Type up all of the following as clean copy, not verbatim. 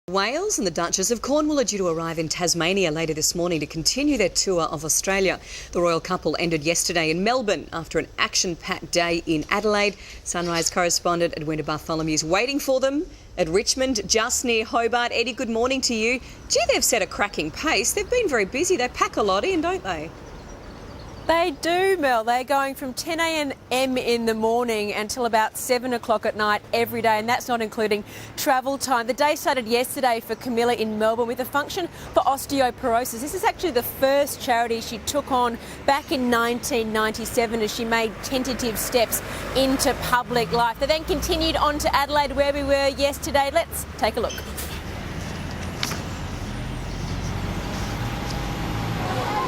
Wales and the Duchess of Cornwall are due to arrive in Tasmania later this morning to continue their tour of Australia. The royal couple ended yesterday in Melbourne after an action-packed day in Adelaide. Sunrise correspondent Edwina Bartholomew is waiting for them at Richmond, just near Hobart. Eddie, good morning to you. Gee, they've set a cracking pace. They've been very busy. They pack a lot in, don't they? They do, Mel. They're going from 10 a.m. in the morning until about 7 o'clock at night every day, and that's not including travel time. The day started yesterday for Camilla in Melbourne with a function for osteoporosis. This is actually the first charity she took on back in 1997 as she made tentative steps into public life. They then continued on to Adelaide, where we were yesterday. Let's take a look.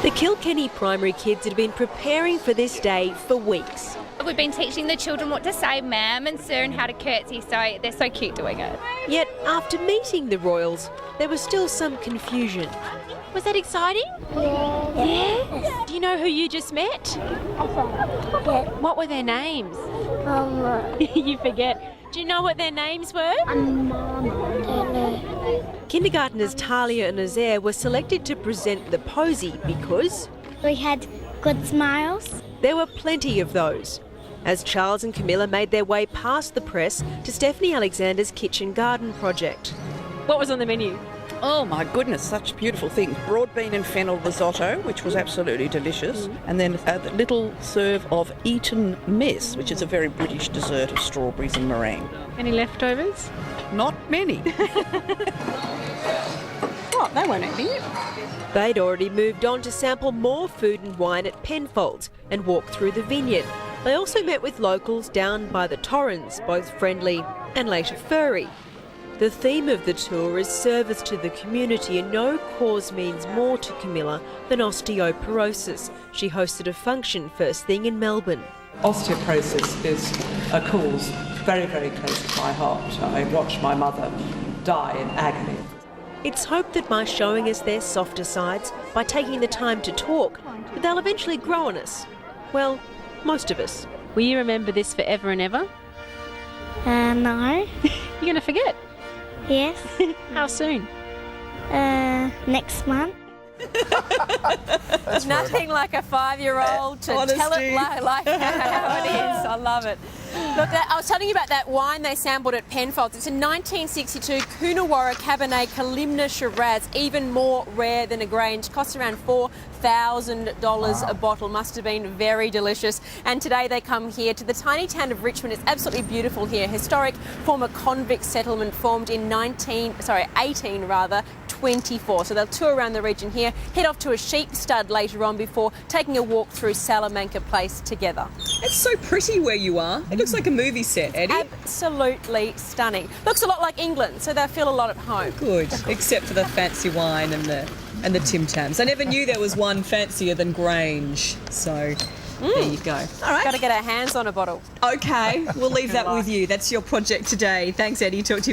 The Kilkenny primary kids had been preparing for this day for weeks. We've been teaching the children what to say, ma'am and sir, and how to curtsy, so they're so cute doing it. Yet after meeting the royals, there was still some confusion. Was that exciting? Yeah. Do you know who you just met? Yeah. What were their names? Mama. You forget. Do you know what their names were? Mama. Don't know. Kindergarteners Talia and Azair were selected to present the posy because We had good smiles. there were plenty of those. As Charles and Camilla made their way past the press to Stephanie Alexander's kitchen garden project. What was on the menu? Oh my goodness, such beautiful things. Broad bean and fennel risotto, which was absolutely delicious. And then a little serve of Eton mess, which is a very British dessert of strawberries and meringue. Any leftovers? Not many. Oh, they won't eat it. They'd already moved on to sample more food and wine at Penfolds and walk through the vineyard. They also met with locals down by the Torrens, both friendly and later furry. The theme of the tour is service to the community, and no cause means more to Camilla than osteoporosis. She hosted a function first thing in Melbourne. Osteoporosis is a cause very, very close to my heart. I watched my mother die in agony. It's hoped that by showing us their softer sides, by taking the time to talk, that they'll eventually grow on us. Well, most of us. Will you remember this forever and ever? No. You're going to forget. Yes. How soon? Next month. There's nothing like a 5-year-old to tell it like how it is. I love it. Look, I was telling you about that wine they sampled at Penfolds. It's a 1962 Coonawarra Cabernet Kalimna Shiraz, even more rare than a Grange. Costs around $4,000 a bottle. Must have been very delicious. And today they come here to the tiny town of Richmond. It's absolutely beautiful here. Historic former convict settlement formed in 1824. So they'll tour around the region here, head off to a sheep stud later on before taking a walk through Salamanca Place together. It's so pretty where you are. It looks like a movie set, Eddie. Absolutely stunning. Looks a lot like England, so they feel a lot at home. Good, except for the fancy wine and the Tim Tams. I never knew there was one fancier than Grange. So there you go. All right. Got to get our hands on a bottle. Okay, we'll leave that with you. That's your project today. Thanks, Eddie. Talk to you very